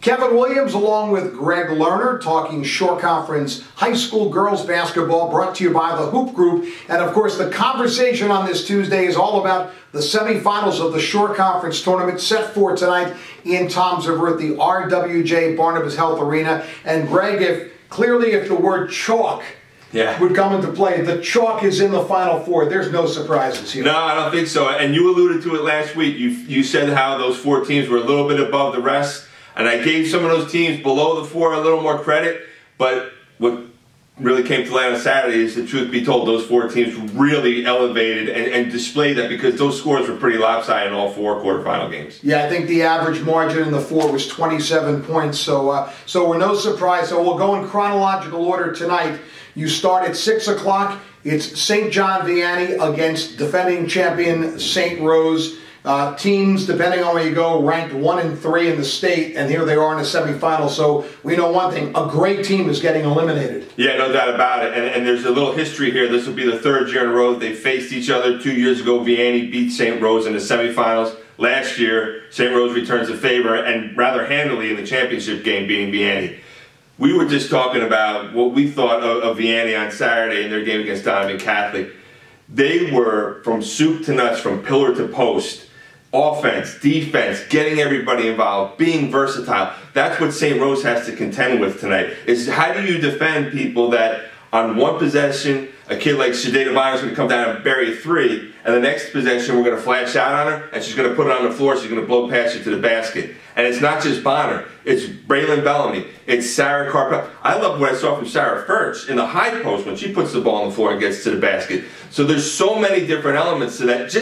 Kevin Williams along with Greg Lerner talking Shore Conference High School Girls Basketball, brought to you by the Hoop Group. And of course the conversation on this Tuesday is all about the semifinals of the Shore Conference tournament set for tonight in Toms River at the RWJ Barnabas Health Arena. And Greg, if the word chalk would come into play, the chalk is in the Final Four. There's no surprises here. No, I don't think so. And you alluded to it last week. You said how those four teams were a little bit above the rest. And I gave some of those teams below the four a little more credit, but what really came to light on Saturday is, the truth be told, those four teams really elevated and displayed that, because those scores were pretty lopsided in all four quarterfinal games. Yeah, I think the average margin in the four was 27 points, so we're no surprise. So we'll go in chronological order tonight. You start at 6 o'clock. It's St. John Vianney against defending champion St. Rose. Teams, depending on where you go, ranked 1 and 3 in the state, and here they are in the semifinals. So we know one thing: a great team is getting eliminated. Yeah, no doubt about it. And there's a little history here. This will be the third year in a row that they faced each other. 2 years ago, Vianney beat St. Rose in the semifinals. Last year, St. Rose returns the favor, and rather handily in the championship game, beating Vianney. We were just talking about what we thought of Vianney on Saturday in their game against Donovan Catholic. They were from soup to nuts, from pillar to post. Offense, defense, getting everybody involved, being versatile. That's what St. Rose has to contend with tonight. Is how do you defend people that on one possession, a kid like Shadeda Bonner is going to come down and bury a three, and the next possession we're going to flash out on her, and she's going to put it on the floor, she's going to blow past you to the basket. And it's not just Bonner, it's Braylon Bellamy, it's Sarah Carpel. I love what I saw from Sarah Furch in the high post when she puts the ball on the floor and gets to the basket. So there's so many different elements to that.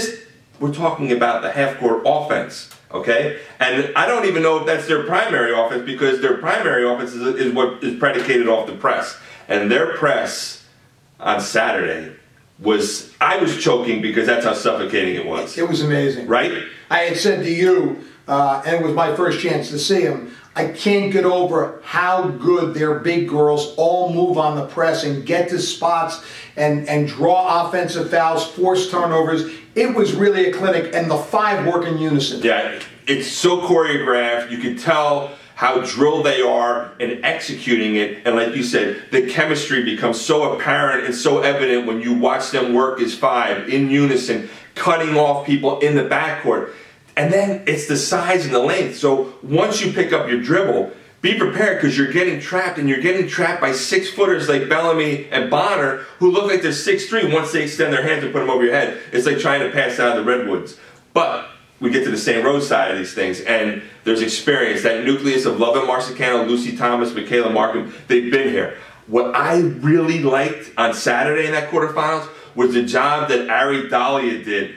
We're talking about the half-court offense, okay? And I don't even know if that's their primary offense, because their primary offense is what is predicated off the press. And their press on Saturday was, I was choking because that's how suffocating it was. It was amazing. Right? I had said to you, and it was my first chance to see him, I can't get over how good their big girls all move on the press and get to spots and draw offensive fouls, force turnovers. It was really a clinic, and the five work in unison. Yeah, it's so choreographed. You can tell how drilled they are in executing it. And like you said, the chemistry becomes so apparent and so evident when you watch them work as five in unison, cutting off people in the backcourt. And then it's the size and the length. So once you pick up your dribble, be prepared, because you're getting trapped, and you're getting trapped by 6-footers like Bellamy and Bonner, who look like they're 6'3" once they extend their hands and put them over your head. It's like trying to pass out of the Redwoods. But we get to the St. Rose side of these things, and there's experience. That nucleus of Lovin Marcicano, Lucy Thomas, Michaela Markham, they've been here. What I really liked on Saturday in that quarterfinals was the job that Ari Dahlia did.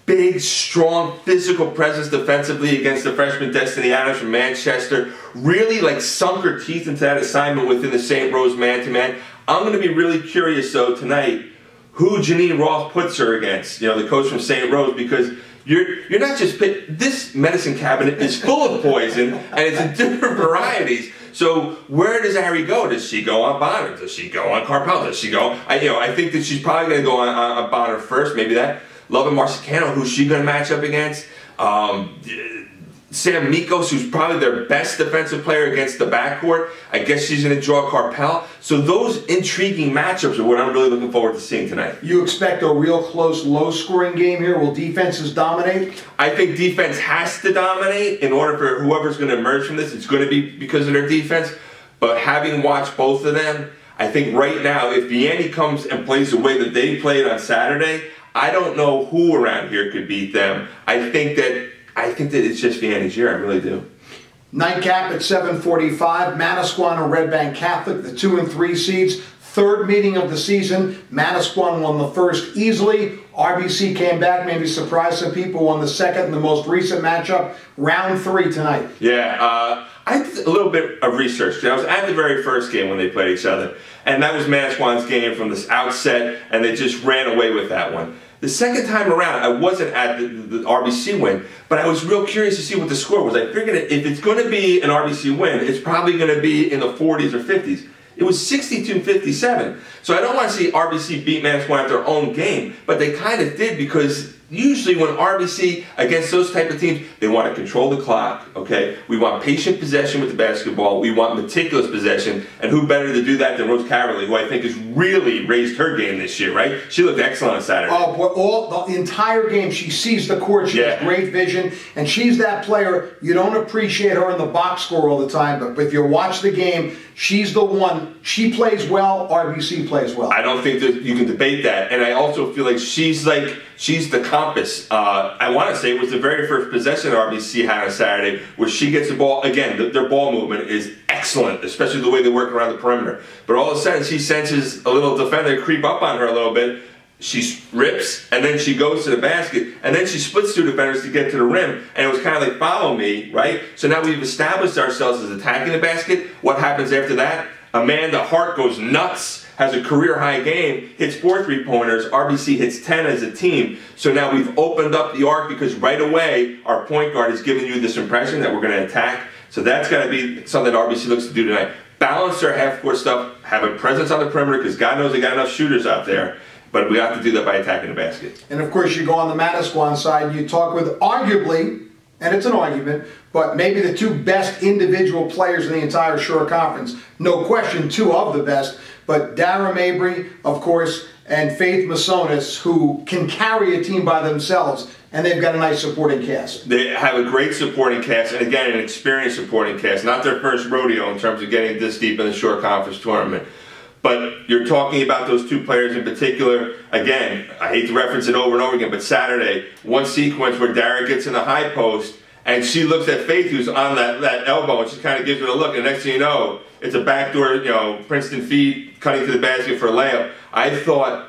Big, strong, physical presence defensively against the freshman Destiny Adams from Manchester. Really sunk her teeth into that assignment within the St. Rose man-to-man. I'm going to be really curious, though, tonight, who Janine Roth puts her against, the coach from St. Rose, because you're not just this medicine cabinet is full of poison, and it's in different varieties. So where does Ari go? Does she go on Bonner? Does she go on Carpel? Does she go? I think that she's probably going to go on Bonner first, maybe that. Lovin Marcicano, who's she going to match up against? Sam Mikos, who's probably their best defensive player against the backcourt. I guess she's going to draw Carpel. So those intriguing matchups are what I'm really looking forward to seeing tonight. You expect a real close, low-scoring game here? Will defenses dominate? I think defense has to dominate in order for whoever's going to emerge from this. It's going to be because of their defense. But having watched both of them, I think right now, if Vianney comes and plays the way that they played on Saturday, I don't know who around here could beat them. I think that it's just Vianney's year. I really do. Nightcap at 7:45. Manasquan Red Bank Catholic, the 2 and 3 seeds. Third meeting of the season. Manasquan won the first easily. RBC came back, maybe surprised some people. Won the second in the most recent matchup. Round 3 tonight. Yeah, I did a little bit of research. I was at the very first game when they played each other, and that was Manasquan's game from the outset, and they just ran away with that one. The second time around, I wasn't at the RBC win, but I was real curious to see what the score was. I figured if it's going to be an RBC win, it's probably going to be in the 40s or 50s. It was 62-57. So I don't want to see RBC beat Manasquan at their own game, but they kind of did, because usually when RBC against those type of teams, they want to control the clock, okay? We want patient possession with the basketball. We want meticulous possession. And who better to do that than Rose Caverly, who I think has really raised her game this year, right? She looked excellent on Saturday. Oh, boy, the entire game, she sees the court. She has great vision. And she's that player, you don't appreciate her in the box score all the time, but if you watch the game, she's the one. She plays well, RBC plays well. I don't think that you can debate that. And I also feel like she's the compass. I want to say it was the very first possession RBC had on Saturday where she gets the ball. Again, their ball movement is excellent, especially the way they work around the perimeter. But all of a sudden, she senses a little defender creep up on her a little bit. She rips, and then she goes to the basket, and then she splits two defenders to get to the rim, and it was kind of like, follow me, right? So now we've established ourselves as attacking the basket. What happens after that? Amanda Hart goes nuts, has a career-high game, hits 4 3-pointers. RBC hits 10 as a team. So now we've opened up the arc, because right away, our point guard is giving you this impression that we're going to attack. So that's got to be something that RBC looks to do tonight. Balance their half-court stuff, have a presence on the perimeter, because God knows they got enough shooters out there. But we have to do that by attacking the basket. And of course, you go on the Manasquan side, and you talk with arguably, and it's an argument, but maybe the 2 best individual players in the entire Shore Conference. No question, 2 of the best. But Dara Mabry, of course, and Faith Masonis, who can carry a team by themselves, and they've got a nice supporting cast. They have a great supporting cast, and again, an experienced supporting cast. Not their first rodeo in terms of getting this deep in the Shore Conference tournament. But you're talking about those 2 players in particular. Again, I hate to reference it over and over again, but Saturday, one sequence where Dara gets in the high post, and she looks at Faith, who's on that elbow, and she kind of gives her a look, and next thing you know, it's a backdoor, Princeton feed, cutting to the basket for a layup. I thought,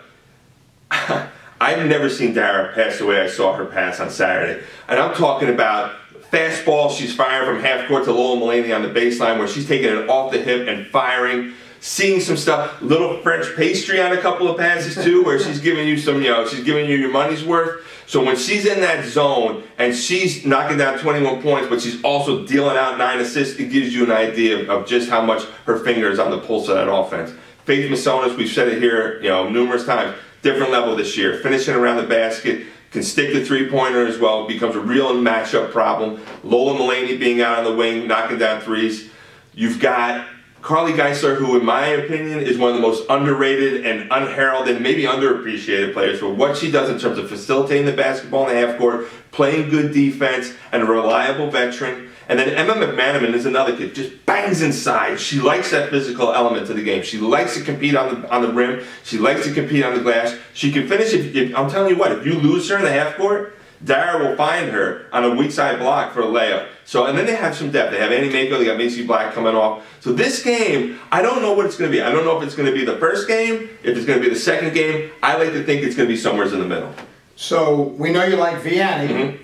I've never seen Dara pass the way I saw her pass on Saturday. And I'm talking about fastball, she's firing from half court to Lola Mulaney on the baseline, where she's taking it off the hip and firing. Seeing some stuff, little French pastry on a couple of passes too, where she's giving you some, she's giving you your money's worth. So when she's in that zone and she's knocking down 21 points, but she's also dealing out 9 assists, it gives you an idea of just how much her finger is on the pulse of that offense. Faith Masonis, we've said it here, numerous times, different level this year, finishing around the basket, can stick the 3-pointer as well, becomes a real matchup problem. Lola Mulaney being out on the wing, knocking down threes. You've got Carly Geisler, who in my opinion is one of the most underrated and unheralded, maybe underappreciated players for what she does in terms of facilitating the basketball in the half court, playing good defense, and a reliable veteran. And then Emma McManaman is another kid, just bangs inside. She likes that physical element to the game. She likes to compete on the rim. She likes to compete on the glass. She can finish. I'm telling you what, if you lose her in the half court, Dara will find her on a weak side block for a layup. So, and then they have some depth. They have Annie Mako, they got Macy Black coming off. So this game, I don't know what it's going to be. I don't know if it's going to be the first game, if it's going to be the second game. I like to think it's going to be somewhere in the middle. So we know you like Vianney.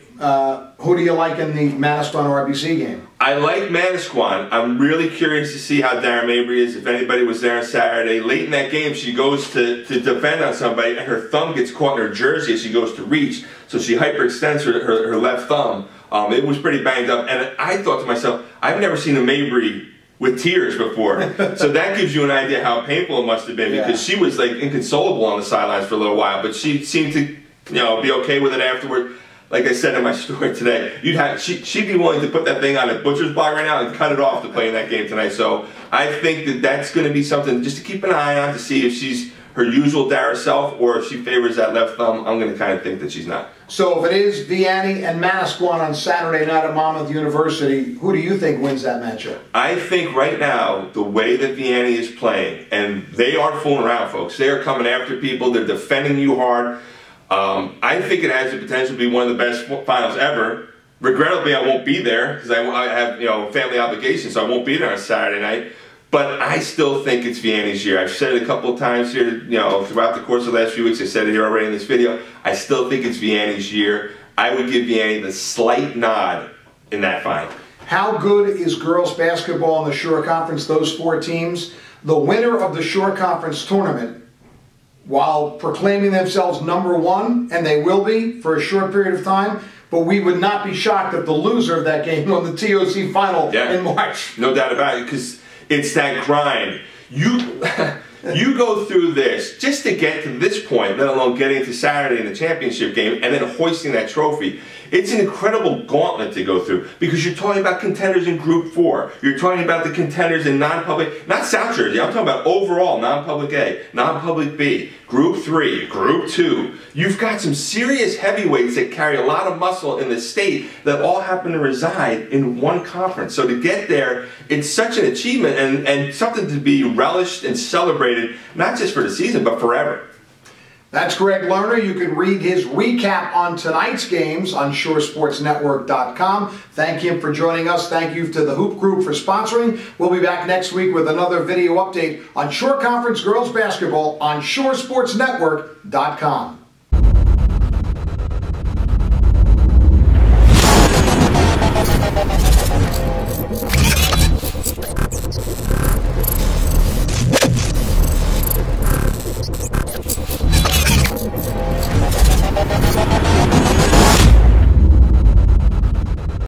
Who do you like in the Manasquan RBC game? I like Manasquan. I'm really curious to see how Dara Mabry is. If anybody was there on Saturday, late in that game, she goes to defend on somebody, and her thumb gets caught in her jersey as she goes to reach. So she hyperextends her left thumb. It was pretty banged up, and I thought to myself, I've never seen a Mabry with tears before. So that gives you an idea how painful it must have been, because she was like inconsolable on the sidelines for a little while, but she seemed to be okay with it afterward. Like I said in my story today, she'd be willing to put that thing on a butcher's block right now and cut it off to play in that game tonight. So I think that that's going to be something just to keep an eye on, to see if she's her usual Dara self or if she favors that left thumb. I'm going to kind of think that she's not. So if it is Vianney and Manasquan on Saturday night at Monmouth University, who do you think wins that matchup? I think right now, the way that Vianney is playing, and they aren't fooling around, folks. They are coming after people. They're defending you hard. I think it has the potential to be one of the best finals ever. Regrettably, I won't be there because I have family obligations, so I won't be there on Saturday night. But I still think it's Vianney's year. I've said it a couple of times here, throughout the course of the last few weeks. I said it here already in this video. I still think it's Vianney's year. I would give Vianney the slight nod in that final. How good is girls basketball in the Shore Conference, those 4 teams? The winner of the Shore Conference tournament, while proclaiming themselves #1, and they will be for a short period of time, but we would not be shocked if the loser of that game won the TOC final in March. No doubt about it, because it's that grind. You go through this just to get to this point, let alone getting to Saturday in the championship game and then hoisting that trophy. It's an incredible gauntlet to go through because you're talking about contenders in Group 4. You're talking about the contenders in non-public, not South Jersey, I'm talking about overall non-public A, non-public B, Group 3, Group 2. You've got some serious heavyweights that carry a lot of muscle in the state that all happen to reside in one conference. So to get there, it's such an achievement and something to be relished and celebrated, not just for the season, but forever. That's Greg Lerner. You can read his recap on tonight's games on shoresportsnetwork.com. Thank him for joining us. Thank you to the Hoop Group for sponsoring. We'll be back next week with another video update on Shore Conference Girls Basketball on shoresportsnetwork.com.